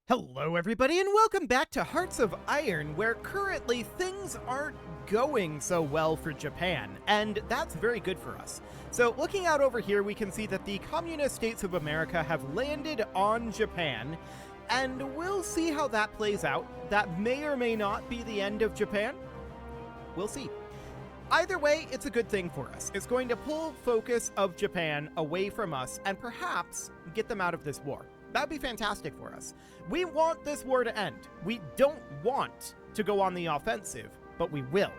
Hello everybody and welcome back to Hearts of Iron, where currently things aren't going so well for Japan, and that's very good for us. So looking out over here, we can see that the communist states of America have landed on Japan, and we'll see how that plays out. That may or may not be the end of Japan. We'll see. Either way, it's a good thing for us. It's going to pull focus of Japan away from us and perhaps get them out of this war. That'd be fantastic for us. We want this war to end. We don't want to go on the offensive, but we will.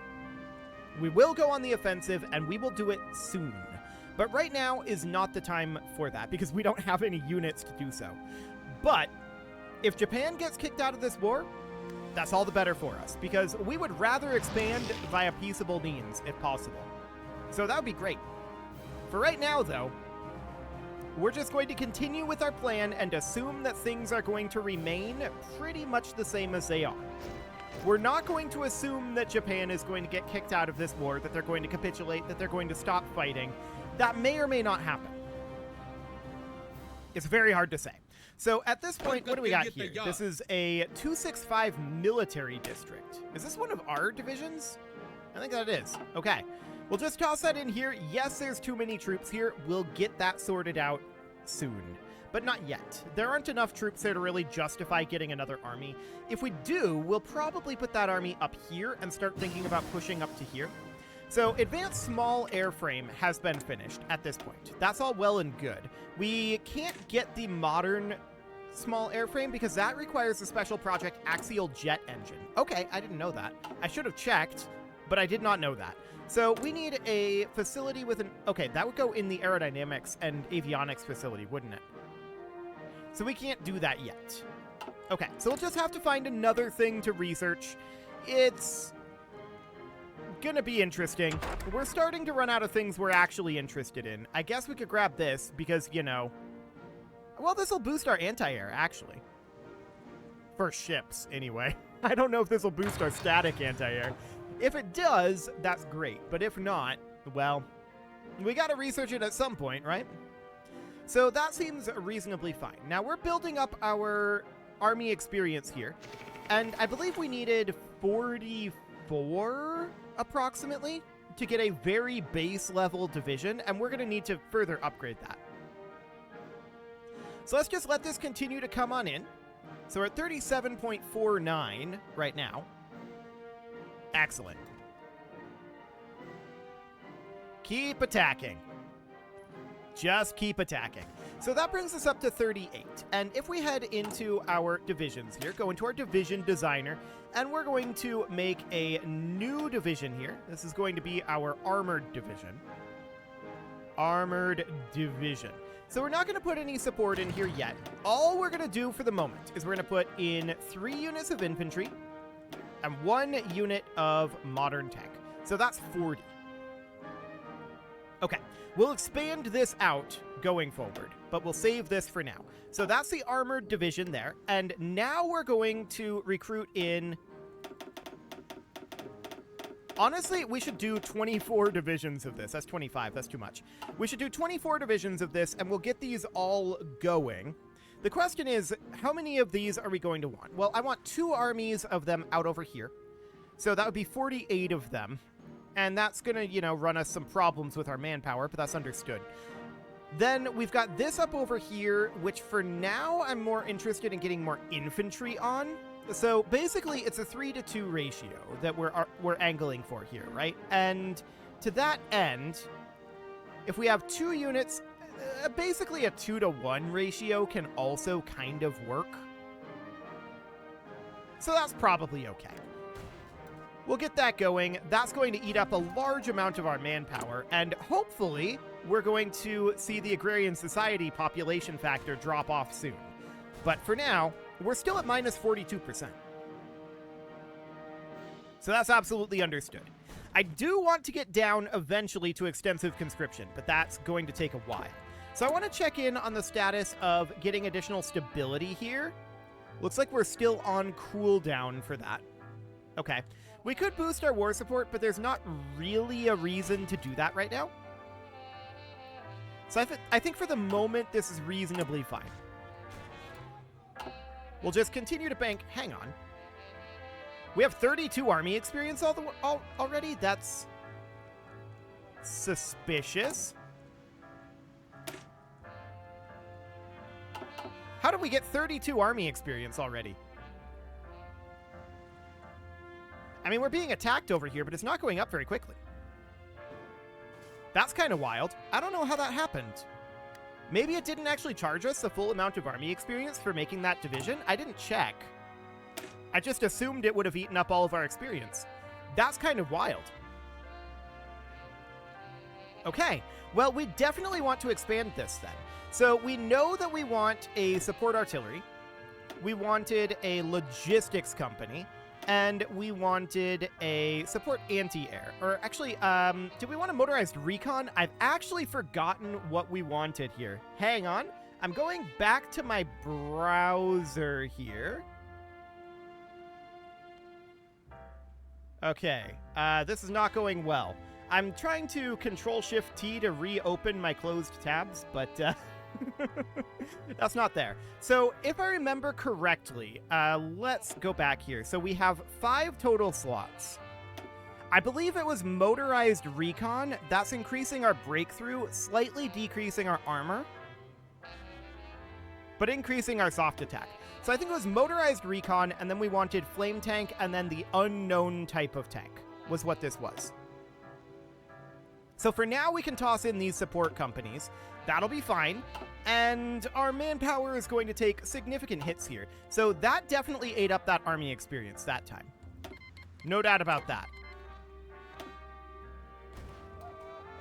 We will go on the offensive, and we will do it soon. But right now is not the time for that, because we don't have any units to do so. But if Japan gets kicked out of this war, that's all the better for us, because we would rather expand via peaceable means, if possible. So that would be great. For right now, though, we're just going to continue with our plan and assume that things are going to remain pretty much the same as they are. We're not going to assume that Japan is going to get kicked out of this war, that they're going to capitulate, that they're going to stop fighting. That may or may not happen. It's very hard to say. So at this point, what do we got here? This is a 265 military district. Is this one of our divisions? I think that is. Okay. We'll just toss that in here. Yes, there's too many troops here. We'll get that sorted out soon, but not yet. There aren't enough troops there to really justify getting another army. If we do, we'll probably put that army up here and start thinking about pushing up to here. So advanced small airframe has been finished at this point. That's all well and good. We can't get the modern small airframe because that requires a special project axial jet engine. Okay, I didn't know that. I should have checked, but I did not know that. So we need a facility with an... Okay, that would go in the aerodynamics and avionics facility, wouldn't it? So we can't do that yet. Okay, so we'll just have to find another thing to research. It's gonna be interesting. We're starting to run out of things we're actually interested in. I guess we could grab this because, you know... Well, this will boost our anti-air, actually. For ships, anyway. I don't know if this will boost our static anti-air. If it does, that's great. But if not, well, we got to research it at some point, right? So that seems reasonably fine. Now we're building up our army experience here. And I believe we needed 44 approximately to get a very base level division. And we're going to need to further upgrade that. So let's just let this continue to come on in. So we're at 37.49 right now. Excellent. Keep attacking. Just keep attacking. So that brings us up to 38. And if we head into our divisions here, go into our division designer, and we're going to make a new division here. This is going to be our armored division. Armored division. So we're not going to put any support in here yet. All we're going to do for the moment is we're going to put in 3 units of infantry and 1 unit of modern tech. So that's 40. Okay, we'll expand this out going forward, but we'll save this for now. So that's the armored division there. And now we're going to recruit in... Honestly, we should do 24 divisions of this. That's 25. That's too much. We should do 24 divisions of this, and we'll get these all going. The question is, how many of these are we going to want? Well, I want 2 armies of them out over here. So that would be 48 of them. And that's going to, you know, run us some problems with our manpower, but that's understood. Then we've got this up over here, which for now I'm more interested in getting more infantry on. So basically it's a 3-to-2 ratio that we're angling for here, right? And to that end, if we have 2 units... basically a 2-to-1 ratio can also kind of work. So that's probably okay. We'll get that going. That's going to eat up a large amount of our manpower, and hopefully we're going to see the agrarian society population factor drop off soon. But for now, we're still at minus 42%. So that's absolutely understood. I do want to get down eventually to extensive conscription, but that's going to take a while. So I want to check in on the status of getting additional stability here. Looks like we're still on cooldown for that. Okay. We could boost our war support, but there's not really a reason to do that right now. So I think for the moment, this is reasonably fine. We'll just continue to bank. Hang on. We have 32 army experience already? That's suspicious. How did we get 32 army experience already? I mean, we're being attacked over here, but it's not going up very quickly. That's kind of wild. I don't know how that happened. Maybe it didn't actually charge us the full amount of army experience for making that division. I didn't check. I just assumed it would have eaten up all of our experience. That's kind of wild. Okay, well, we definitely want to expand this then. So we know that we want a support artillery. We wanted a logistics company. And we wanted a support anti-air. Or actually, did we want a motorized recon? I've actually forgotten what we wanted here. Hang on. I'm going back to my browser here. Okay, this is not going well. I'm trying to Control-Shift-T to reopen my closed tabs, but that's not there. So if I remember correctly, let's go back here. So we have 5 total slots. I believe it was motorized recon. That's increasing our breakthrough, slightly decreasing our armor, but increasing our soft attack. So I think it was motorized recon, and then we wanted flame tank, and then the unknown type of tank was what this was. So for now, we can toss in these support companies. That'll be fine. And our manpower is going to take significant hits here. So that definitely ate up that army experience that time. No doubt about that.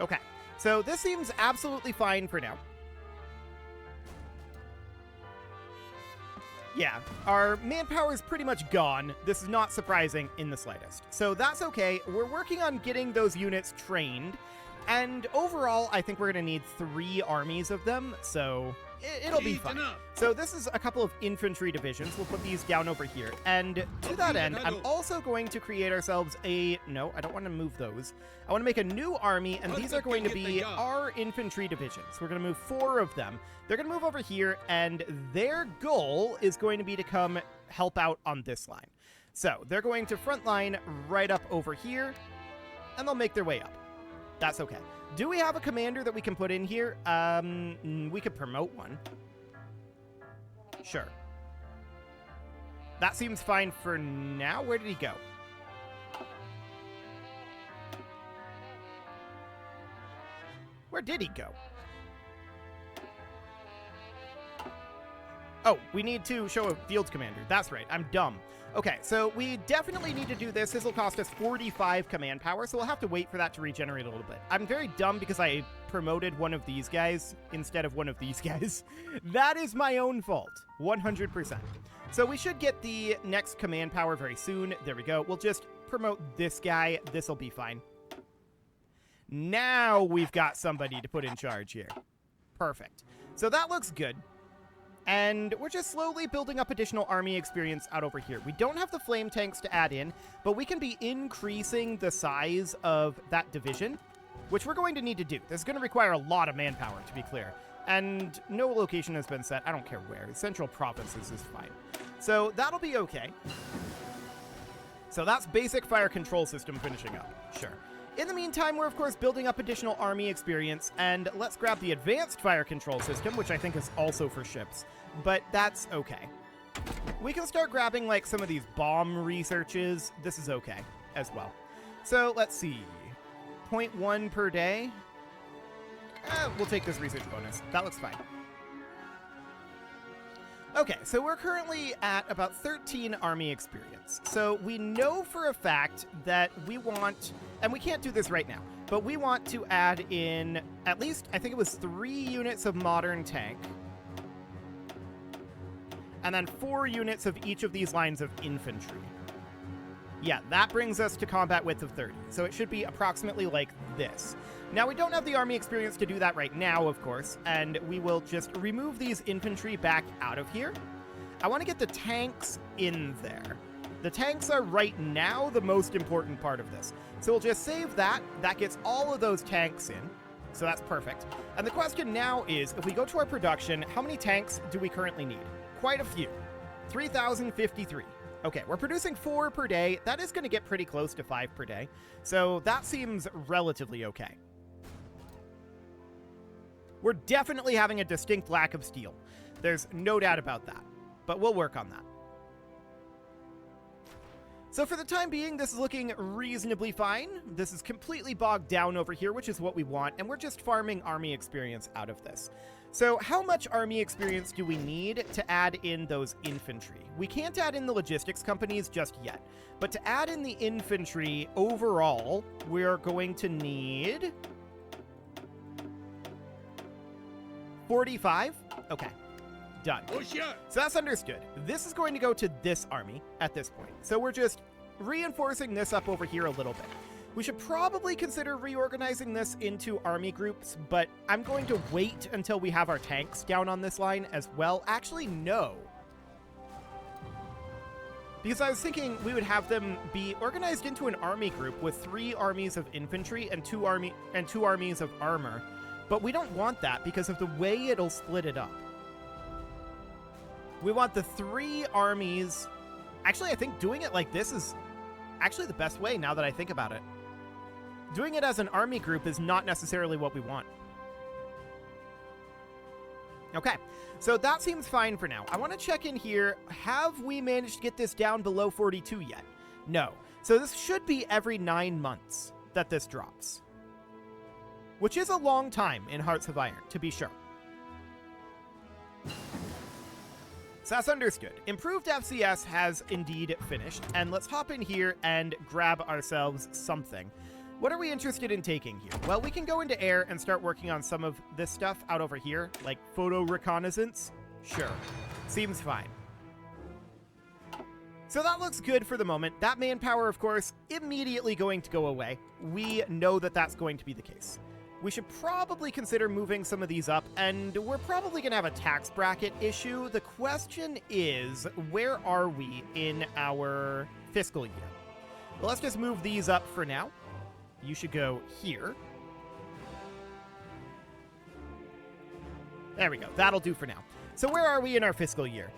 Okay, so this seems absolutely fine for now. Yeah, our manpower is pretty much gone. This is not surprising in the slightest. So that's okay. We're working on getting those units trained. And overall, I think we're going to need 3 armies of them, so it'll be fine. So this is a couple of infantry divisions. We'll put these down over here. And to that end, I'm also going to create ourselves a... No, I don't want to move those. I want to make a new army, and these are going to be our infantry divisions. We're going to move 4 of them. They're going to move over here, and their goal is going to be to come help out on this line. So they're going to front line right up over here, and they'll make their way up. That's okay. Do we have a commander that we can put in here? We could promote one. Sure. That seems fine for now. Where did he go? Where did he go? Oh, we need to show a field commander. That's right. I'm dumb. Okay, so we definitely need to do this. This will cost us 45 command power, so we'll have to wait for that to regenerate a little bit. I'm very dumb because I promoted one of these guys instead of one of these guys. That is my own fault, 100%. So we should get the next command power very soon. There we go. We'll just promote this guy. This will be fine. Now we've got somebody to put in charge here. Perfect. So that looks good. And we're just slowly building up additional army experience out over here. We don't have the flame tanks to add in, but we can be increasing the size of that division, which we're going to need to do. This is going to require a lot of manpower, to be clear. And no location has been set. I don't care where. Central provinces is fine. So that'll be okay. So that's basic fire control system finishing up. Sure. In the meantime, we're of course building up additional army experience, and let's grab the advanced fire control system, which I think is also for ships, but that's okay. We can start grabbing like some of these bomb researches. This is okay as well. So let's see, 0.1 per day. We'll take this research bonus. That looks fine. Okay, so we're currently at about 13 army experience. So we know for a fact that we want, and we can't do this right now, but we want to add in at least, I think it was 3 units of modern tank, and then 4 units of each of these lines of infantry. Yeah, that brings us to combat width of 30. So it should be approximately like this. Now, we don't have the army experience to do that right now, of course, and we will just remove these infantry back out of here. I want to get the tanks in there. The tanks are right now the most important part of this. So we'll just save that. That gets all of those tanks in. So that's perfect. And the question now is, if we go to our production, how many tanks do we currently need? Quite a few. 3,053. Okay, we're producing 4 per day. That is going to get pretty close to 5 per day. So that seems relatively okay. We're definitely having a distinct lack of steel. There's no doubt about that. But we'll work on that. So for the time being, this is looking reasonably fine. This is completely bogged down over here, which is what we want, and we're just farming army experience out of this. So how much army experience do we need to add in those infantry? We can't add in the logistics companies just yet, but to add in the infantry overall, we're going to need 45. Okay, done. Oh, sure. So that's understood. This is going to go to this army at this point. So we're just reinforcing this up over here a little bit. We should probably consider reorganizing this into army groups, but I'm going to wait until we have our tanks down on this line as well. Actually, no. Because I was thinking we would have them be organized into an army group with 3 armies of infantry and 2 armies of armor. But we don't want that because of the way it'll split it up. We want the 3 armies. Actually, I think doing it like this is actually the best way now that I think about it. Doing it as an army group is not necessarily what we want. Okay, so that seems fine for now. I want to check in here. Have we managed to get this down below 42 yet? No. So this should be every 9 months that this drops. Which is a long time in Hearts of Iron, to be sure. So that's understood. Improved FCS has indeed finished, and let's hop in here and grab ourselves something. What are we interested in taking here? Well, we can go into air and start working on some of this stuff out over here, like photo reconnaissance. Sure. Seems fine. So that looks good for the moment. That manpower, of course, immediately going to go away. We know that that's going to be the case. We should probably consider moving some of these up, and we're probably going to have a tax bracket issue. The question is, where are we in our fiscal year? Well, let's just move these up for now. You should go here. There we go. That'll do for now. So where are we in our fiscal year?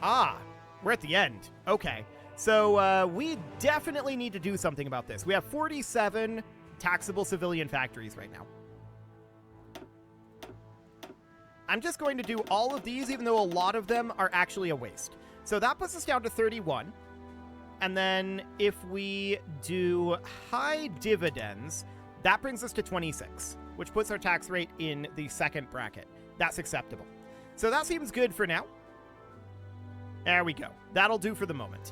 Ah, we're at the end. Okay. So we definitely need to do something about this. We have 47 taxable civilian factories right now. I'm just going to do all of these, even though a lot of them are actually a waste. So that puts us down to 31. And then if we do high dividends, that brings us to 26, which puts our tax rate in the second bracket. That's acceptable. So that seems good for now. There we go. That'll do for the moment.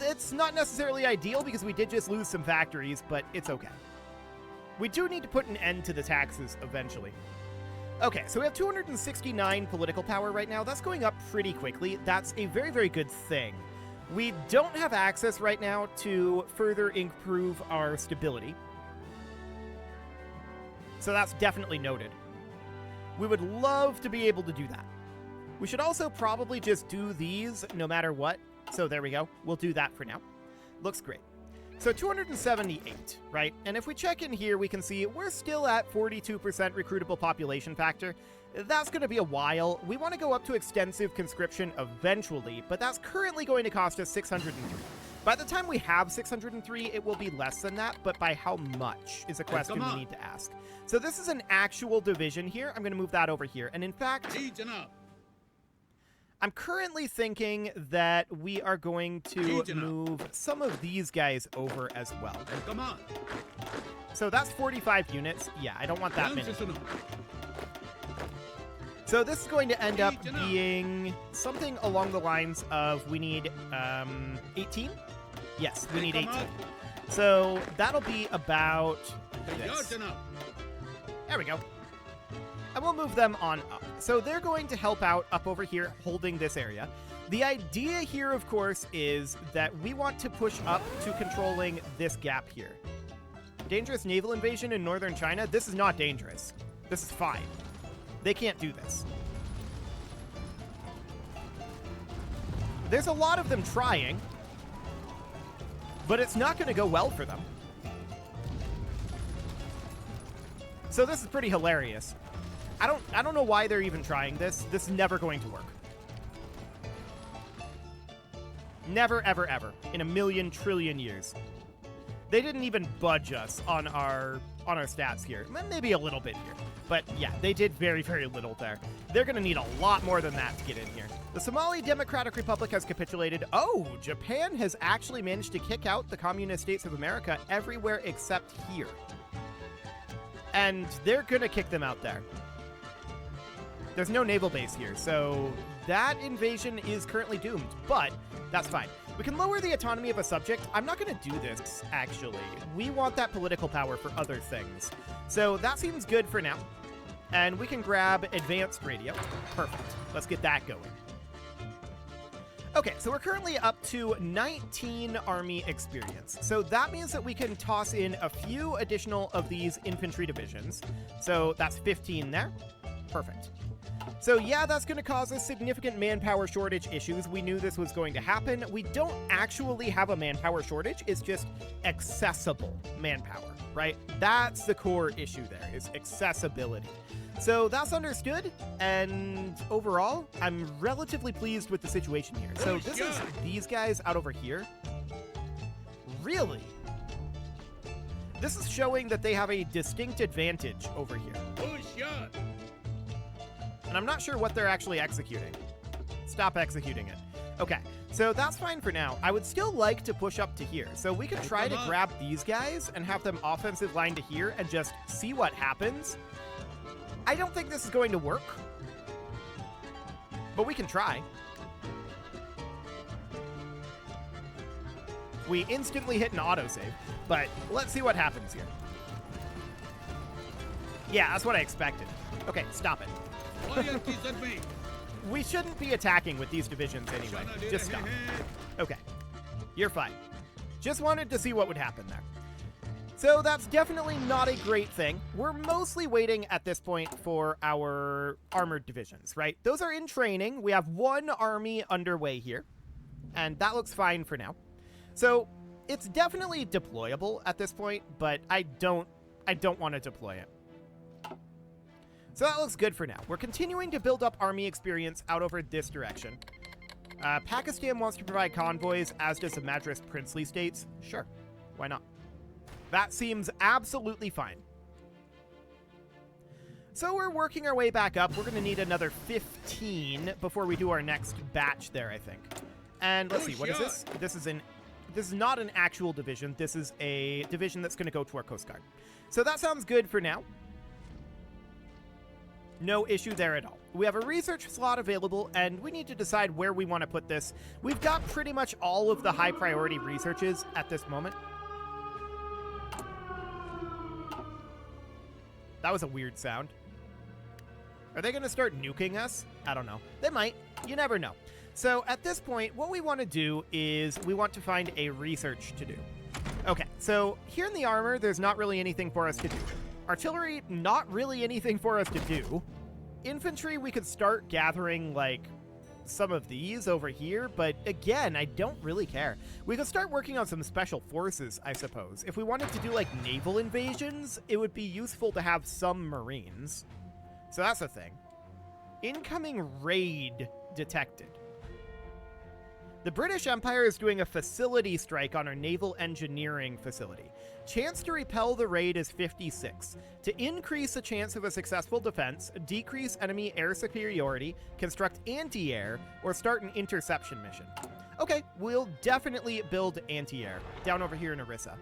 It's not necessarily ideal because we did just lose some factories, but it's okay. We do need to put an end to the taxes eventually. Okay, so we have 269 political power right now. That's going up pretty quickly. That's a very, very good thing. We don't have access right now to further improve our stability. So that's definitely noted. We would love to be able to do that. We should also probably just do these no matter what. So there we go. We'll do that for now. Looks great. So 278, right? And if we check in here, we can see we're still at 42% recruitable population factor. That's going to be a while. We want to go up to extensive conscription eventually, but that's currently going to cost us 603. By the time we have 603, it will be less than that, but by how much is a question we need to ask. So this is an actual division here. I'm going to move that over here. And in fact, I'm currently thinking that we are going to move some of these guys over as well. So that's 45 units. Yeah, I don't want that many. So this is going to end up being something along the lines of we need 18? Yes, we need 18. So that'll be about this. There we go. And we'll move them on up. So they're going to help out up over here holding this area. The idea here, of course, is that we want to push up to controlling this gap here. Dangerous naval invasion in northern China? This is not dangerous. This is fine. They can't do this. There's a lot of them trying, but it's not going to go well for them. So this is pretty hilarious. I don't know why they're even trying this. This is never going to work. Never, ever, ever. In a million trillion years. They didn't even budge us on our stats here. Maybe a little bit here. But yeah, they did very, very little there. They're going to need a lot more than that to get in here. The Somali Democratic Republic has capitulated. Oh, Japan has actually managed to kick out the communist states of America everywhere except here. And they're going to kick them out there. There's no naval base here, so that invasion is currently doomed, but that's fine. We can lower the autonomy of a subject. I'm not going to do this, actually. We want that political power for other things. So that seems good for now. And we can grab advanced radio. Perfect. Let's get that going. Okay, so we're currently up to 19 army experience. So that means that we can toss in a few additional of these infantry divisions. So that's 15 there. Perfect. So yeah, that's going to cause us significant manpower shortage issues. We knew this was going to happen. We don't actually have a manpower shortage. It's just accessible manpower, right? That's the core issue there, is accessibility. So that's understood, and overall, I'm relatively pleased with the situation here. So this is these guys out over here. Really? This is showing that they have a distinct advantage over here. And I'm not sure what they're actually executing. Stop executing it. Okay, so that's fine for now. I would still like to push up to here. So we could try to grab these guys and have them offensive line to here and just see what happens. I don't think this is going to work, but we can try. We instantly hit an autosave, but let's see what happens here. Yeah, that's what I expected. Okay, stop it. We shouldn't be attacking with these divisions anyway. Just stop. Okay, you're fine. Just wanted to see what would happen there. So that's definitely not a great thing. We're mostly waiting at this point for our armored divisions, right? Those are in training. We have one army underway here, and that looks fine for now. So it's definitely deployable at this point, but I don't want to deploy it. So that looks good for now. We're continuing to build up army experience out over this direction. Pakistan wants to provide convoys, as does the Madras princely states. Sure, why not? That seems absolutely fine. So we're working our way back up. We're going to need another 15 before we do our next batch there, I think. And let's see, what is this? This is not an actual division. This is a division that's going to go to our Coast Guard. So that sounds good for now. No issue there at all. We have a research slot available, and we need to decide where we want to put this. We've got pretty much all of the high priority researches at this moment. That was a weird sound. Are they going to start nuking us? I don't know. They might. You never know. So at this point, what we want to do is we want to find a research to do. Okay, so here in the armor, there's not really anything for us to do. Artillery, not really anything for us to do. Infantry, we could start gathering, like, some of these over here, but again, I don't really care. We could start working on some special forces, I suppose. If we wanted to do, like, naval invasions, it would be useful to have some Marines. So that's a thing. Incoming raid detected. The British Empire is doing a facility strike on our naval engineering facility. Chance to repel the raid is 56. To increase the chance of a successful defense, decrease enemy air superiority, construct anti-air, or start an interception mission. Okay, we'll definitely build anti-air down over here in Orissa.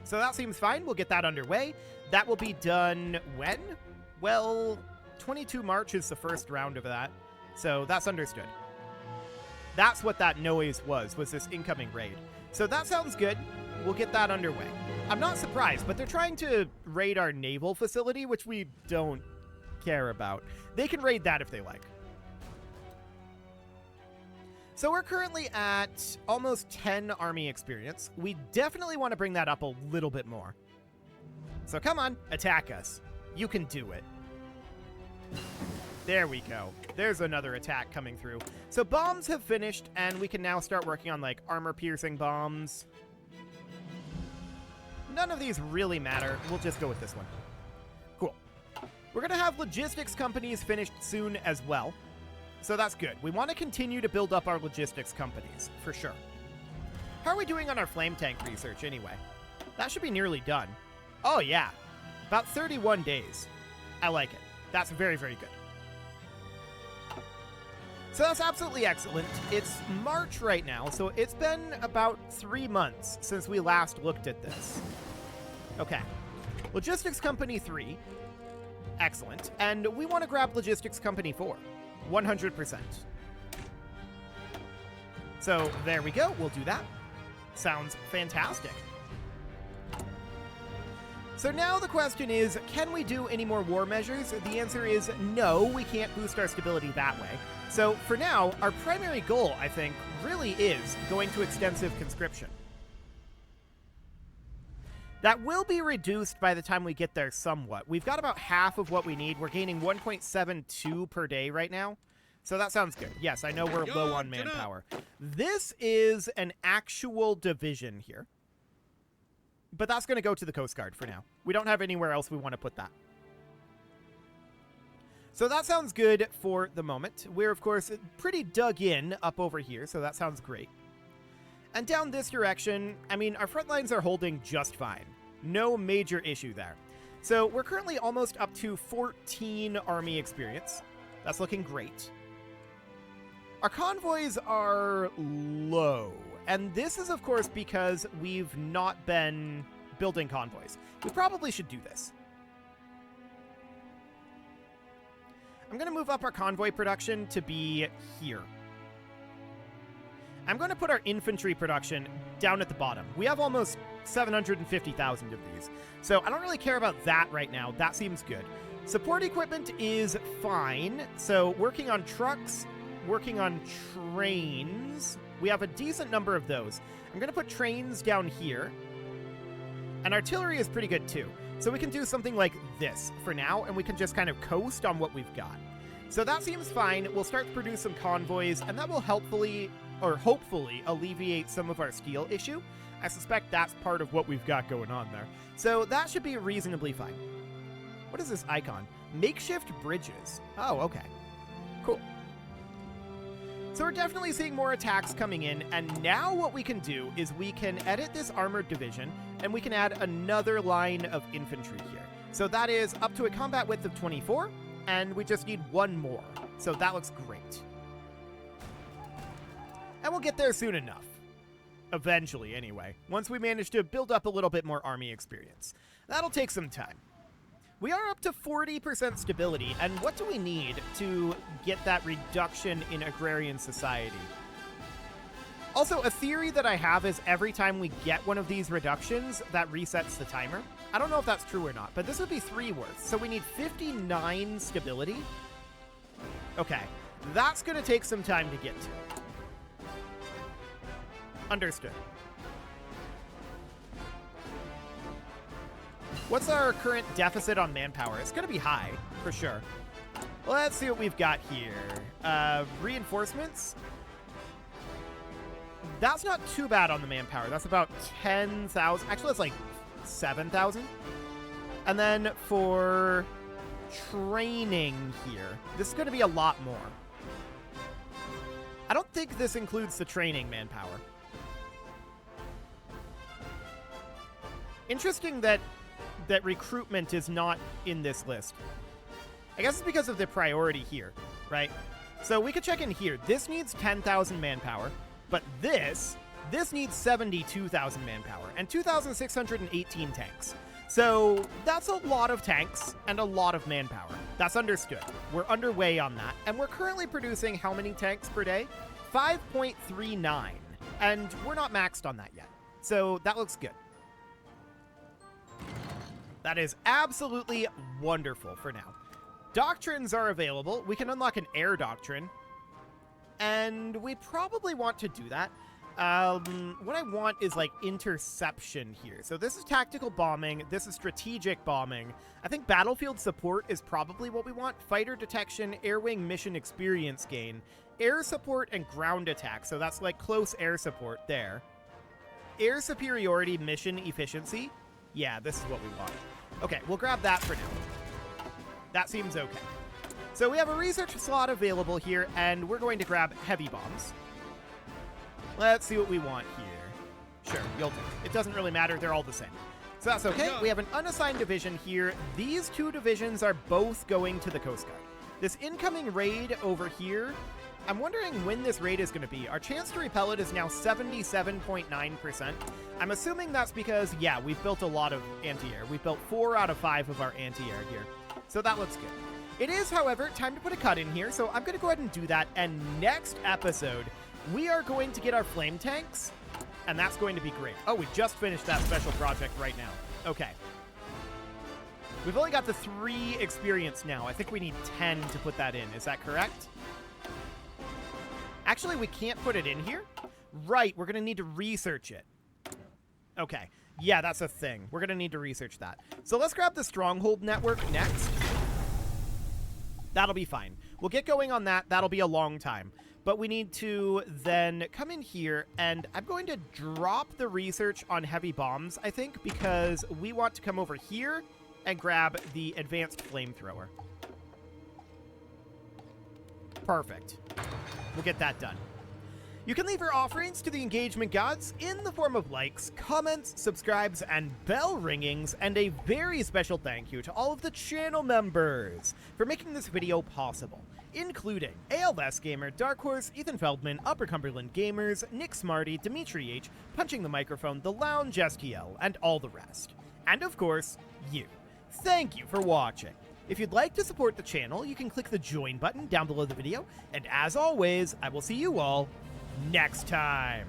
So that seems fine. We'll get that underway. That will be done when? Well, 22 March is the first round of that. So that's understood. That's what that noise was this incoming raid. So that sounds good. We'll get that underway. I'm not surprised, but they're trying to raid our naval facility, which we don't care about. They can raid that if they like. So we're currently at almost 10 army experience. We definitely want to bring that up a little bit more. So come on, attack us. You can do it. There we go. There's another attack coming through. So bombs have finished, and we can now start working on, like, armor-piercing bombs. None of these really matter. We'll just go with this one. Cool. We're going to have logistics companies finished soon as well. So that's good. We want to continue to build up our logistics companies, for sure. How are we doing on our flame tank research, anyway? That should be nearly done. Oh, yeah. About 31 days. I like it. That's very, very good. So that's absolutely excellent. It's March right now, so it's been about 3 months since we last looked at this. Okay. Logistics Company 3. Excellent. And we want to grab Logistics Company 4. 100%. So there we go. We'll do that. Sounds fantastic. So now the question is, can we do any more war measures? The answer is no, we can't boost our stability that way. So for now, our primary goal, I think, really is going to extensive conscription. That will be reduced by the time we get there somewhat. We've got about half of what we need. We're gaining 1.72 per day right now. So that sounds good. Yes, I know we're low on manpower. This is an actual division here. But that's going to go to the Coast Guard for now. We don't have anywhere else we want to put that. So that sounds good for the moment. We're, of course, pretty dug in up over here, so that sounds great. And down this direction, I mean, our front lines are holding just fine. No major issue there. So we're currently almost up to 14 army experience. That's looking great. Our convoys are low. And this is, of course, because we've not been building convoys. We probably should do this. I'm going to move up our convoy production to be here. I'm going to put our infantry production down at the bottom. We have almost 750,000 of these. So I don't really care about that right now. That seems good. Support equipment is fine. So working on trucks, working on trains. We have a decent number of those. I'm going to put trains down here. And artillery is pretty good too. So we can do something like this for now, and we can just kind of coast on what we've got. So that seems fine. We'll start to produce some convoys, and that will hopefully alleviate some of our steel issue. I suspect that's part of what we've got going on there. So that should be reasonably fine. What is this icon? Makeshift bridges. Oh, okay. Cool. So we're definitely seeing more attacks coming in, and now what we can do is we can edit this armored division, and we can add another line of infantry here. So that is up to a combat width of 24, and we just need one more. So that looks great. And we'll get there soon enough. Eventually, anyway. Once we manage to build up a little bit more army experience. That'll take some time. We are up to 40% stability, and what do we need to get that reduction in agrarian society? Also, a theory that I have is every time we get one of these reductions, that resets the timer. I don't know if that's true or not, but this would be 3 worth, so we need 59 stability. Okay, that's going to take some time to get to. Understood. What's our current deficit on manpower? It's going to be high, for sure. Let's see what we've got here. Reinforcements. That's not too bad on the manpower. That's about 10,000. Actually, that's like 7,000. And then for training here, this is going to be a lot more. I don't think this includes the training manpower. Interesting that recruitment is not in this list. I guess it's because of the priority here, right? So we could check in here. This needs 10,000 manpower, but this needs 72,000 manpower and 2,618 tanks. So that's a lot of tanks and a lot of manpower. That's understood. We're underway on that, and we're currently producing how many tanks per day? 5.39, and we're not maxed on that yet. So that looks good. That is absolutely wonderful for now. Doctrines are available. We can unlock an air doctrine. And we probably want to do that. What I want is like interception here. So this is tactical bombing. This is strategic bombing. I think battlefield support is probably what we want. Fighter detection, air wing mission experience gain, air support, and ground attack. So that's like close air support there. Air superiority, mission efficiency. Yeah, this is what we want. Okay, we'll grab that for now. That seems okay. So we have a research slot available here, and we're going to grab heavy bombs. Let's see what we want here. Sure, you'll do. It doesn't really matter. They're all the same. So that's okay. We have an unassigned division here. These two divisions are both going to the Coast Guard. This incoming raid over here, I'm wondering when this raid is going to be. Our chance to repel it is now 77.9%. I'm assuming that's because, yeah, we've built a lot of anti-air. We've built 4 out of 5 of our anti-air here. So that looks good. It is, however, time to put a cut in here, so I'm going to go ahead and do that. And next episode, we are going to get our flame tanks, and that's going to be great. Oh, we just finished that special project right now. Okay. We've only got the 3 experience now. I think we need 10 to put that in. Is that correct? Actually, we can't put it in here. Right, we're going to need to research it. Okay. Yeah, that's a thing. We're going to need to research that. So let's grab the Stronghold Network next. That'll be fine. We'll get going on that. That'll be a long time. But we need to then come in here, and I'm going to drop the research on heavy bombs, I think, because we want to come over here and grab the advanced flamethrower. Perfect. We'll get that done. You can leave your offerings to the engagement gods in the form of likes, comments, subscribes, and bell ringings, and a very special thank you to all of the channel members for making this video possible, including ALS Gamer, Dark Horse, Ethan Feldman, Upper Cumberland Gamers, Nick Smarty, Dimitri H, Punching the Microphone, The Lounge STL, and all the rest. And of course, you. Thank you for watching. If you'd like to support the channel, you can click the join button down below the video, and as always, I will see you all next time.